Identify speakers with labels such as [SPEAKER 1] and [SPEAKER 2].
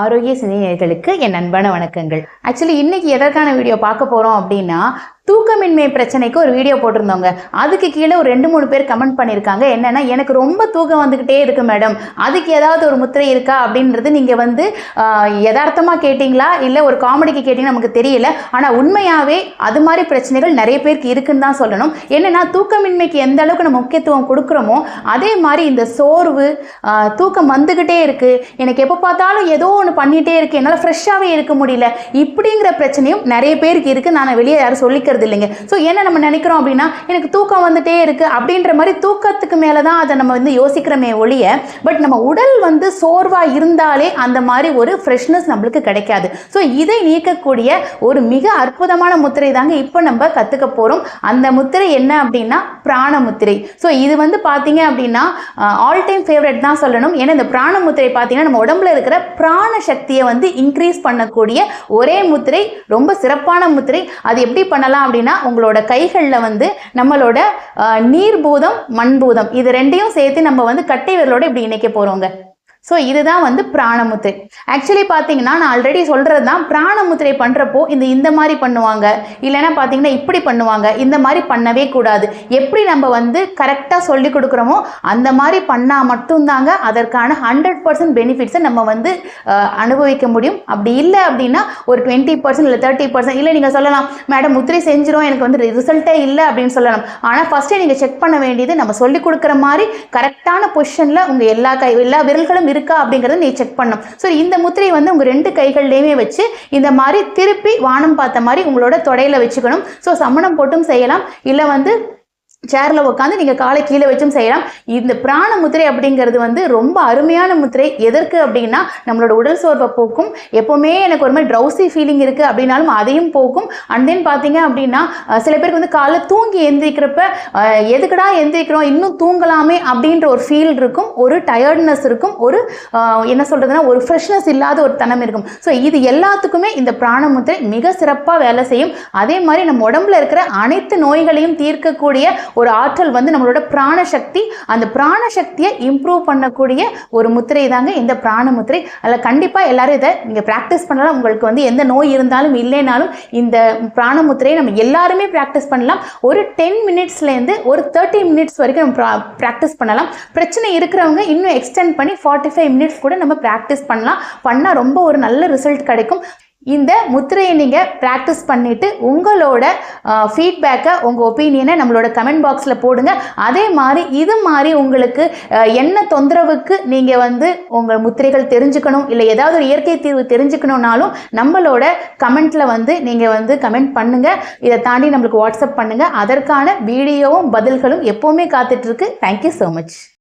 [SPEAKER 1] ஆரோக்கிய சிநேகிதர்களுக்கு என் அன்பான வணக்கங்கள். ஆக்சுவலி இன்னைக்கு எதற்கான வீடியோ பார்க்க போறோம் அப்படின்னா, தூக்கமின்மை பிரச்சனைக்கு ஒரு வீடியோ போட்டிருந்தோங்க. அதுக்கு கீழே ஒரு 2-3 பேர் கமெண்ட் பண்ணியிருக்காங்க. என்னன்னா, எனக்கு ரொம்ப தூக்கம் வந்துக்கிட்டே இருக்கு மேடம், அதுக்கு ஏதாவது ஒரு முத்திரை இருக்கா அப்படின்றது நீங்க வந்து யதார்த்தமா கேட்டீங்களா இல்லை ஒரு காமெடிக்கு கேட்டீங்கன்னா நமக்கு தெரியல. ஆனால் உண்மையாகவே அது மாதிரி பிரச்சனைகள் நிறைய பேருக்கு இருக்குன்னு தான் சொல்லணும். என்னன்னா, தூக்கமின்மைக்கு எந்த அளவுக்கு நம்ம முக்கியத்துவம் கொடுக்குறோமோ அதே மாதிரி இந்த சோர்வு, தூக்கம் வந்துக்கிட்டே இருக்கு, எனக்கு எப்போ பார்த்தாலும் ஏதோ ஒன்று பண்ணிகிட்டே இருக்கு, என்னால் ஃப்ரெஷ்ஷாகவே இருக்க முடியல, இப்படிங்கிற பிரச்சனையும் நிறைய பேருக்கு இருக்குது. நான் வெளியே யாரும் சொல்லிக்கிறது இல்லைங்க. ஸோ என்ன நம்ம நினைக்கிறோம் அப்படின்னா, எனக்கு தூக்கம் வந்துட்டே இருக்குது அப்படின்ற மாதிரி தூக்கத்துக்கு மேலே தான் அதை நம்ம வந்து யோசிக்கிறோமே ஒழிய, பட் நம்ம உடல் வந்து சோர்வாக இருந்தாலே அந்த மாதிரி ஒரு ஃப்ரெஷ்னஸ் நம்மளுக்கு கிடைக்காது. ஸோ இதை நீக்கக்கூடிய ஒரு மிக அற்புதமான முத்திரை தாங்க இப்போ நம்ம கற்றுக்க போகிறோம். அந்த முத்திரை என்ன அப்படின்னா பிராண முத்திரை. ஸோ இது வந்து பார்த்தீங்க அப்படின்னா ஆல் டைம் ஃபேவரட் தான் சொல்லணும். ஏன்னா இந்த பிராண முத்திரை பார்த்தீங்கன்னா நம்ம உடம்புல இருக்கிற பிராண சக்தியை வந்து இன்க்ரீஸ் பண்ணக்கூடிய ஒரே முத்திரை, ரொம்ப சிறப்பான முத்திரை. அது எப்படி பண்ணலாம் அப்படின்னா, உங்களோட கைகளில் வந்து நம்மளோட நீர் பூதம், மண் பூதம் இது ரெண்டையும் சேர்த்து நம்ம வந்து கட்டை விரலோட இப்படி இணைக்க போகிறோங்க. ஸோ இதுதான் வந்து பிராணமுத்திரை. ஆக்சுவலி பார்த்தீங்கன்னா நான் ஆல்ரெடி சொல்கிறது தான், பிராணமுத்திரை பண்ணுறப்போ இந்த மாதிரி பண்ணுவாங்க, இல்லைன்னா பார்த்தீங்கன்னா இப்படி பண்ணுவாங்க, இந்த மாதிரி பண்ணவே கூடாது. எப்படி நம்ம வந்து கரெக்டாக சொல்லி கொடுக்குறோமோ அந்த மாதிரி பண்ணால் மட்டும்தாங்க அதற்கான 100% பெனிஃபிட்ஸை நம்ம வந்து அனுபவிக்க முடியும். அப்படி இல்லை அப்படின்னா ஒரு 20% இல்லை 30%, இல்லை நீங்கள் சொல்லலாம் மேடம் முத்திரை செஞ்சிடும் எனக்கு வந்து ரிசல்ட்டே இல்லை அப்படின்னு சொல்லலாம். ஆனால் ஃபஸ்ட்டே நீங்கள் செக் பண்ண வேண்டியது, நம்ம சொல்லி கொடுக்குற மாதிரி கரெக்டான பொசிஷனில் உங்கள் எல்லா விரல்களும் இருக்கா அப்படிங்கறத நீ செக் பண்ணணும். ஸோ இந்த முத்திரை வந்து உங்க 2 கைகள்லையுமே வச்சு இந்த மாதிரி திருப்பி வானம் பார்த்த மாதிரி உங்களோட தொடையில வச்சுக்கணும். ஸோ சமணம் போட்டும் செய்யலாம், இல்லை வந்து சேர்ல உட்காந்து நீங்க காலை கீழே வச்சும் செய்யலாம். இந்த பிராண முத்திரை அப்படிங்கிறது வந்து ரொம்ப அருமையான முத்திரை. எதற்கு அப்படின்னா நம்மளோட உடல் சோர்வை போக்கும். எப்பவுமே எனக்கு ஒரு மாதிரி ட்ரௌசி ஃபீலிங் இருக்கு அப்படின்னாலும் அதையும் போக்கும். அண்ட் தென் பார்த்தீங்க அப்படின்னா சில பேருக்கு வந்து காலை தூங்கி எந்திரிக்கிறப்ப எதுக்கடா எந்திரிக்கிறோம் இன்னும் தூங்கலாமே அப்படின்ற ஒரு ஃபீல் இருக்கும், ஒரு டயர்ட்னஸ் இருக்கும், ஒரு என்ன சொல்றதுன்னா ஒரு ஃப்ரெஷ்னஸ் இல்லாத ஒரு தனம் இருக்கும். ஸோ இது எல்லாத்துக்குமே இந்த பிராண முத்திரை மிக சிறப்பாக வேலை செய்யும். அதே மாதிரி நம்ம உடம்புல இருக்கிற அனைத்து நோய்களையும் தீர்க்கக்கூடிய ஒரு ஆற்றல் வந்து நம்மளோட பிராணசக்தி. அந்த பிராணசக்தியை இம்ப்ரூவ் பண்ணக்கூடிய ஒரு முத்திரை தாங்க இந்த பிராண முத்திரை. அதில் கண்டிப்பாக எல்லாரும் இதை நீங்கள் ப்ராக்டிஸ் பண்ணலாம். உங்களுக்கு வந்து எந்த நோய் இருந்தாலும் இல்லைனாலும் இந்த பிராண முத்திரையை நம்ம எல்லாருமே ப்ராக்டிஸ் பண்ணலாம். ஒரு 10 மினிட்ஸ்லேருந்து ஒரு 30 மினிட்ஸ் வரைக்கும் நம்ம ப்ராக்டிஸ் பண்ணலாம். பிரச்சனை இருக்கிறவங்க இன்னும் எக்ஸ்டெண்ட் பண்ணி 45 மினிட்ஸ் கூட நம்ம ப்ராக்டிஸ் பண்ணலாம். பண்ணால் ரொம்ப ஒரு நல்ல ரிசல்ட் கிடைக்கும். இந்த முத்திரையை நீங்கள் ப்ராக்டிஸ் பண்ணிவிட்டு உங்களோட ஃபீட்பேக்கை, உங்கள் ஒப்பீனியனை நம்மளோட கமெண்ட் பாக்ஸில் போடுங்க. அதே மாதிரி இது மாதிரி உங்களுக்கு என்ன தொந்தரவுக்கு நீங்கள் வந்து உங்கள் முத்திரைகள் தெரிஞ்சுக்கணும், இல்லை ஏதாவது ஒரு இயற்கை தீர்வு தெரிஞ்சுக்கணுன்னாலும் நம்மளோட கமெண்ட்டில் வந்து நீங்கள் வந்து கமெண்ட் பண்ணுங்கள். இதை தாண்டி நம்மளுக்கு வாட்ஸ்அப் பண்ணுங்கள். அதற்கான வீடியோவும் பதில்களும் எப்போவுமே காத்துட்ருக்கு. Thank you so much.